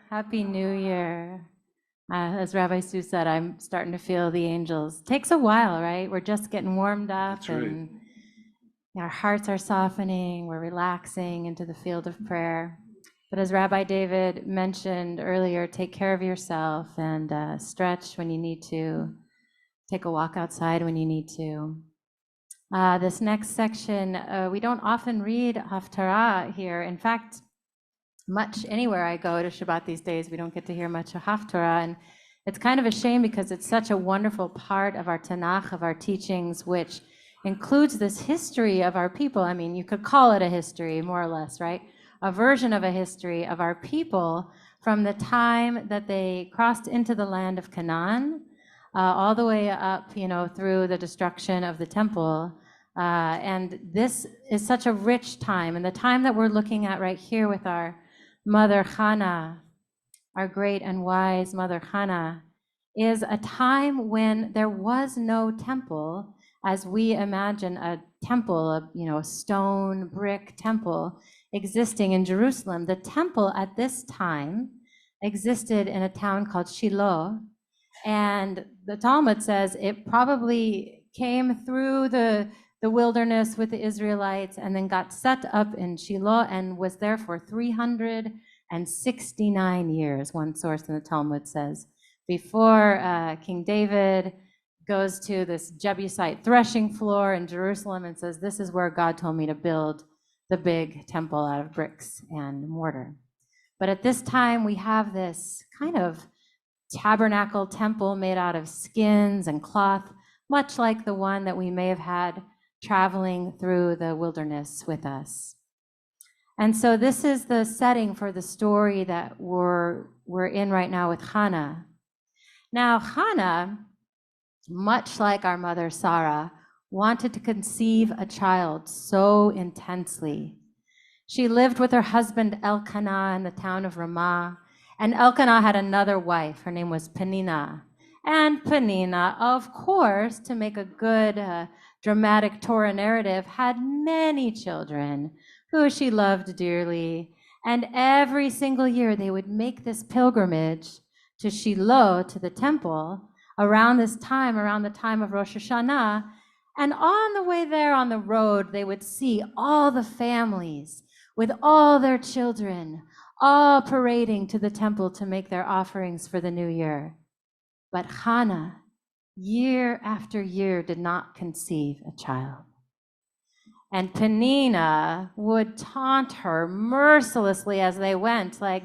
Happy New Year. As Rabbi Sue said, I'm starting to feel the angels. Takes a while, right? We're just getting warmed up. That's right. And our hearts are softening. We're relaxing into the field of prayer. But as Rabbi David mentioned earlier, take care of yourself and stretch when you need to. Take a walk outside when you need to. This next section, we don't often read haftarah here. In fact, much anywhere I go to Shabbat these days, we don't get to hear much of haftarah. And it's kind of a shame because it's such a wonderful part of our Tanakh, of our teachings, which includes this history of our people. I mean, you could call it a history, more or less, right? A version of a history of our people from the time that they crossed into the land of Canaan, all the way up, through the destruction of the temple. And this is such a rich time. And the time that we're looking at right here with our Mother Hannah, our great and wise Mother Hannah, is a time when there was no temple as we imagine a temple, a stone brick temple existing in Jerusalem. The temple at this time existed in a town called Shiloh, and the Talmud says it probably came through the wilderness with the Israelites and then got set up in Shiloh and was there for 369 years, one source in the Talmud says, before King David goes to this Jebusite threshing floor in Jerusalem and says, this is where God told me to build the big temple out of bricks and mortar. But at this time, we have this kind of tabernacle temple made out of skins and cloth, much like the one that we may have had traveling through the wilderness with us. And so this is the setting for the story that we're in right now with Hannah. Now, Hannah, much like our mother Sarah, wanted to conceive a child so intensely. She lived with her husband Elkanah in the town of Ramah, and Elkanah had another wife. Her name was Peninnah. And Peninnah, of course, to make a good dramatic Torah narrative, had many children who she loved dearly. And every single year they would make this pilgrimage to Shiloh, to the temple, around the time of Rosh Hashanah. And on the way there on the road, they would see all the families with all their children, all parading to the temple to make their offerings for the new year. But Hannah, year after year, did not conceive a child. And Peninnah would taunt her mercilessly as they went, like,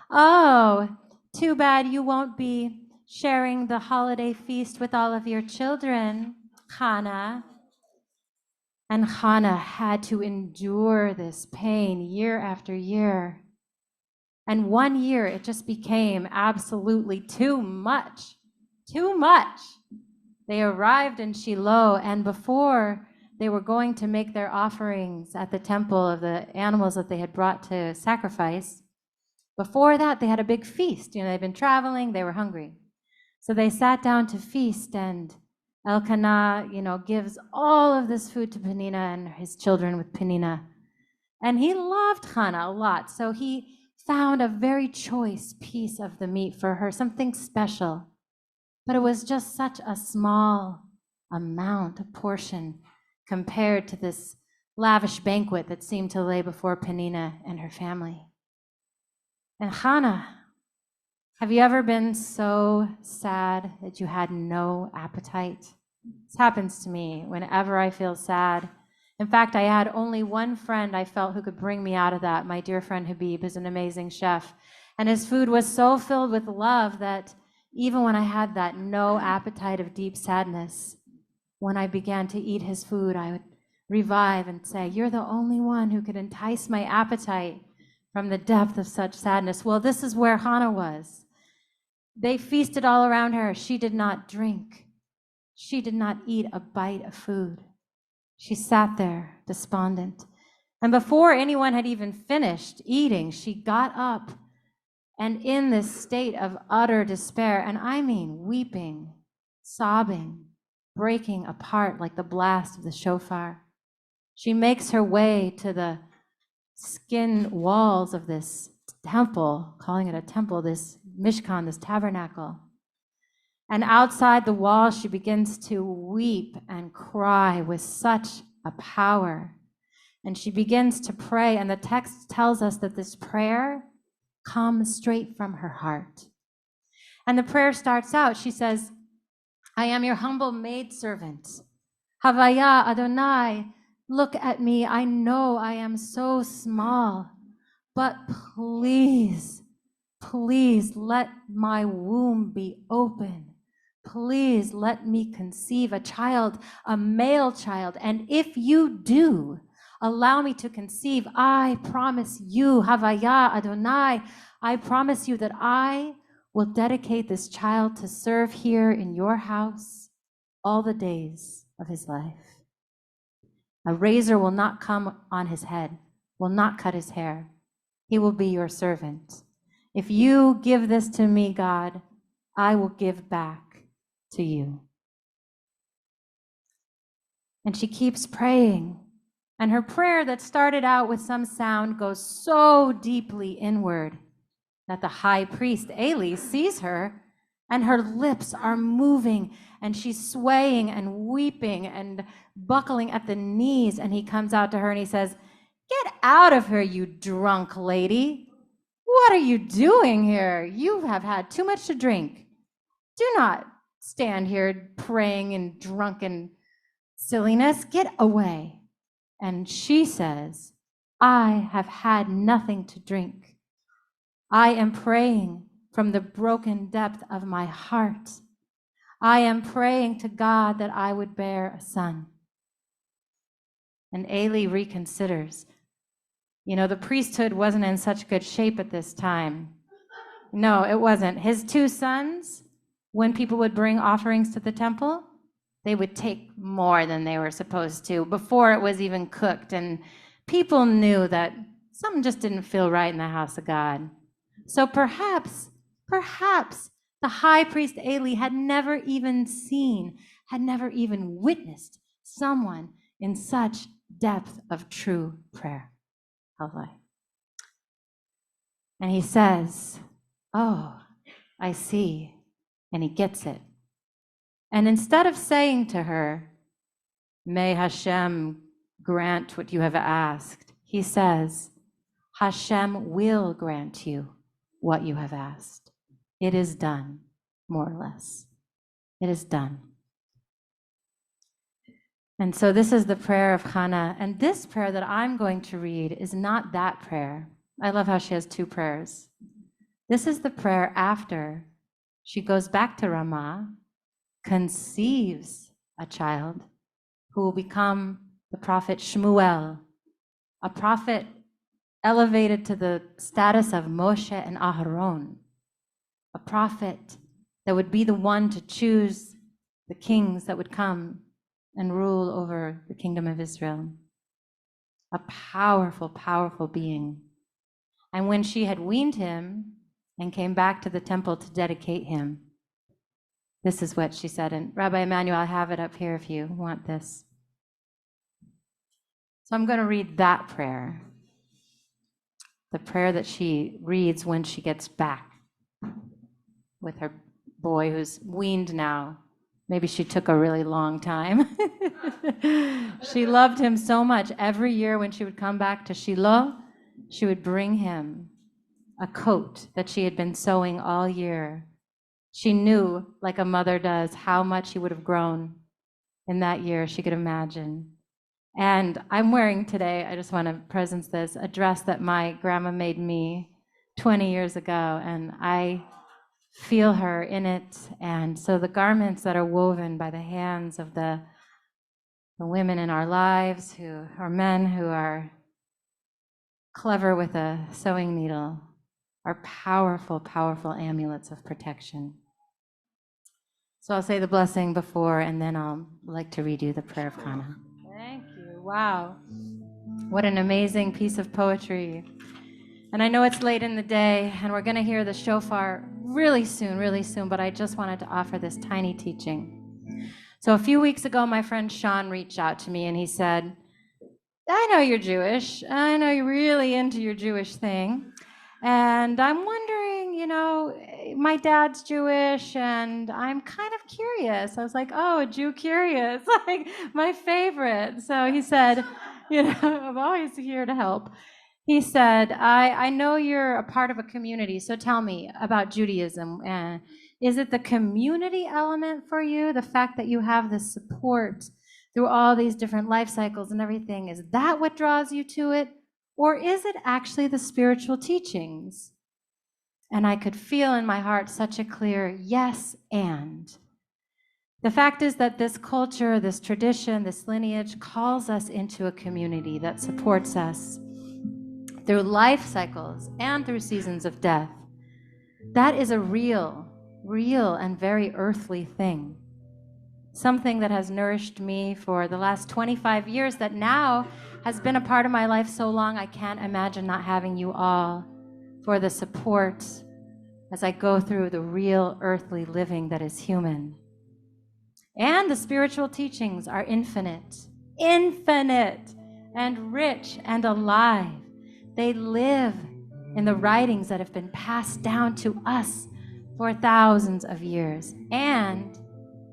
oh, too bad you won't be sharing the holiday feast with all of your children, Hannah. And Hannah had to endure this pain year after year. And one year it just became absolutely too much. Too much. They arrived in Shiloh, and before they were going to make their offerings at the temple of the animals that they had brought to sacrifice, before that they had a big feast. They'd been traveling, they were hungry. So they sat down to feast, and Elkanah, gives all of this food to Peninnah and his children with Peninnah. And he loved Hannah a lot, so he found a very choice piece of the meat for her, something special. But it was just such a small amount, a portion, compared to this lavish banquet that seemed to lay before Peninnah and her family. And Hannah, have you ever been so sad that you had no appetite? This happens to me whenever I feel sad. In fact, I had only one friend I felt who could bring me out of that. My dear friend Habib is an amazing chef. And his food was so filled with love that even when I had that no appetite of deep sadness, when I began to eat his food, I would revive and say, you're the only one who could entice my appetite from the depth of such sadness. Well, this is where Hannah was. They feasted all around her. She did not drink. She did not eat a bite of food. She sat there despondent. And before anyone had even finished eating, she got up, and in this state of utter despair, and I mean weeping, sobbing, breaking apart like the blast of the shofar, she makes her way to the skin walls of this temple, calling it a temple, this Mishkan, this tabernacle. And outside the wall, she begins to weep and cry with such a power. And she begins to pray. And the text tells us that this prayer comes straight from her heart. And the prayer starts out, she says, I am your humble maidservant. Havaya Adonai, look at me. I know I am so small, but please, please let my womb be open. Please let me conceive a child, a male child. And if you do, allow me to conceive. I promise you, Havaya Adonai, I promise you that I will dedicate this child to serve here in your house all the days of his life. A razor will not come on his head, will not cut his hair. He will be your servant. If you give this to me, God, I will give back to you. And she keeps praying. And her prayer that started out with some sound goes so deeply inward that the high priest, Eli, sees her, and her lips are moving, and she's swaying and weeping and buckling at the knees. And he comes out to her and he says, get out of here, you drunk lady. What are you doing here? You have had too much to drink. Do not stand here praying in drunken silliness. Get away. And she says, I have had nothing to drink. I am praying from the broken depth of my heart. I am praying to God that I would bear a son. And Eli reconsiders. You know, the priesthood wasn't in such good shape at this time. No, it wasn't. His two sons, when people would bring offerings to the temple, they would take more than they were supposed to before it was even cooked. And people knew that something just didn't feel right in the house of God. So perhaps the high priest Eli had never even seen, had never even witnessed someone in such depth of true prayer. And he says, oh, I see. And he gets it. And instead of saying to her, may Hashem grant what you have asked, he says, Hashem will grant you what you have asked. It is done, more or less. It is done. And so this is the prayer of Hannah. And this prayer that I'm going to read is not that prayer. I love how she has two prayers. This is the prayer after she goes back to Ramah, conceives a child who will become the prophet Shmuel, a prophet elevated to the status of Moshe and Aharon, a prophet that would be the one to choose the kings that would come and rule over the kingdom of Israel. A powerful, powerful being. And when she had weaned him and came back to the temple to dedicate him, this is what she said. And Rabbi Emmanuel, I have it up here if you want this. So I'm going to read that prayer, the prayer that she reads when she gets back with her boy who's weaned now. Maybe she took a really long time. She loved him so much. Every year when she would come back to Shiloh, she would bring him a coat that she had been sewing all year. She knew, like a mother does, how much he would have grown in that year. She could imagine. And I'm wearing today, I just want to presence this, a dress that my grandma made me 20 years ago, and I feel her in it. And so the garments that are woven by the hands of the women in our lives, who are men who are clever with a sewing needle, are powerful, powerful amulets of protection. So I'll say the blessing before, and then I'll like to read you the prayer of Hannah. Thank you. Wow. What an amazing piece of poetry. And I know it's late in the day, and we're going to hear the shofar really soon, but I just wanted to offer this tiny teaching. So a few weeks ago, my friend Sean reached out to me, and he said, I know you're Jewish. I know you're really into your Jewish thing. And I'm wondering, my dad's Jewish and I'm kind of curious. I was like, oh, a Jew curious, like my favorite. So he said, I'm always here to help. He said, I know you're a part of a community, so tell me about Judaism. Is it the community element for you? The fact that you have this support through all these different life cycles and everything, is that what draws you to it? Or is it actually the spiritual teachings? And I could feel in my heart such a clear yes and. The fact is that this culture, this tradition, this lineage calls us into a community that supports us through life cycles and through seasons of death. That is a real and very earthly thing. Something that has nourished me for the last 25 years that now has been a part of my life so long I can't imagine not having you all for the support as I go through the real earthly living that is human. And the spiritual teachings are infinite and rich and alive. They live in the writings that have been passed down to us for thousands of years, and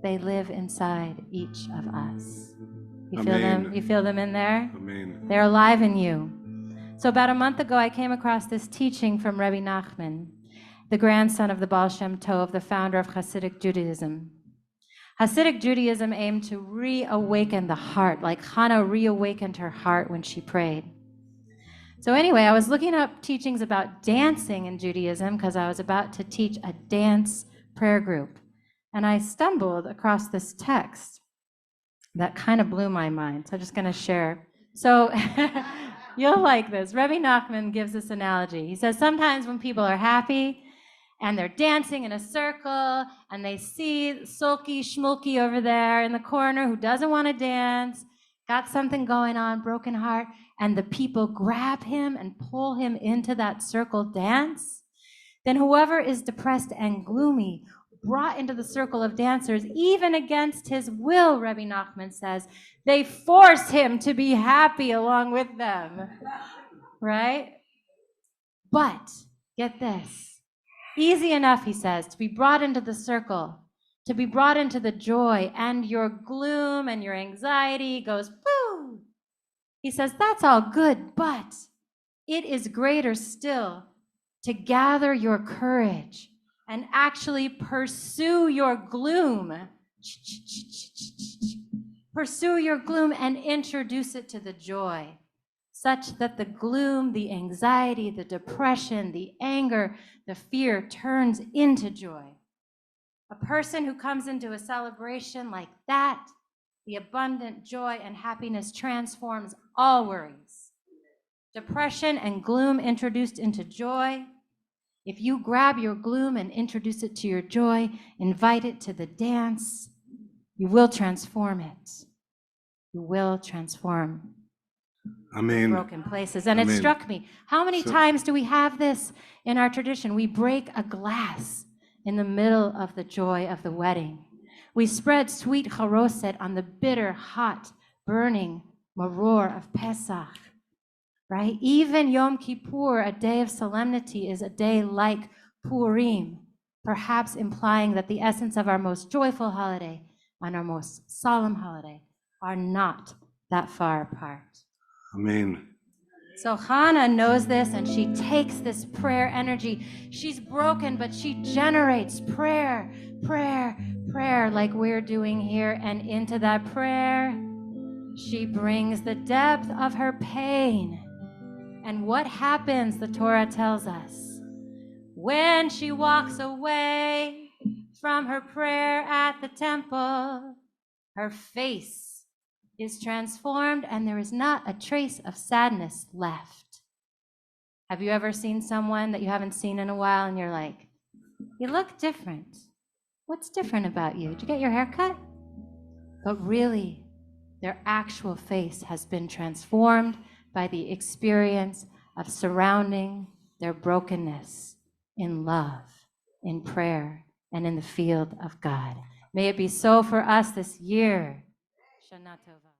they live inside each of us. You feel them? You feel them in there? Amen. They're alive in you. So about a month ago, I came across this teaching from Rabbi Nachman, the grandson of the Baal Shem Tov, the founder of Hasidic Judaism. Hasidic Judaism aimed to reawaken the heart, like Hannah reawakened her heart when she prayed. So anyway, I was looking up teachings about dancing in Judaism because I was about to teach a dance prayer group. And I stumbled across this text that kind of blew my mind. So I'm just going to share. So you'll like this. Rabbi Nachman gives this analogy. He says sometimes when people are happy and they're dancing in a circle and they see Sulky Schmulky over there in the corner who doesn't want to dance, got something going on, broken heart, and the people grab him and pull him into that circle dance, then whoever is depressed and gloomy, brought into the circle of dancers, even against his will, Rabbi Nachman says, they force him to be happy along with them, right? But, get this, easy enough, he says, to be brought into the circle, to be brought into the joy, and your gloom and your anxiety goes, woo! He says, that's all good, but it is greater still to gather your courage and actually pursue your gloom. Pursue your gloom and introduce it to the joy, such that the gloom, the anxiety, the depression, the anger, the fear turns into joy. A person who comes into a celebration like that, the abundant joy and happiness transforms all worries. Depression and gloom introduced into joy. If you grab your gloom and introduce it to your joy, invite it to the dance, you will transform it. You will transform broken places. And it struck me, how many times do we have this in our tradition? We break a glass in the middle of the joy of the wedding. We spread sweet charoset on the bitter, hot, burning maror of Pesach, right? Even Yom Kippur, a day of solemnity, is a day like Purim, perhaps implying that the essence of our most joyful holiday and our most solemn holiday are not that far apart. Amen. So Hannah knows this, and she takes this prayer energy. She's broken, but she generates prayer, like we're doing here. And into that prayer, she brings the depth of her pain. And what happens, the Torah tells us, when she walks away from her prayer at the temple, her face is transformed and there is not a trace of sadness left. Have you ever seen someone that you haven't seen in a while and you're like, you look different. What's different about you? Did you get your hair cut? But really, their actual face has been transformed by the experience of surrounding their brokenness in love, in prayer, and in the field of God. May it be so for us this year. Shana Tova.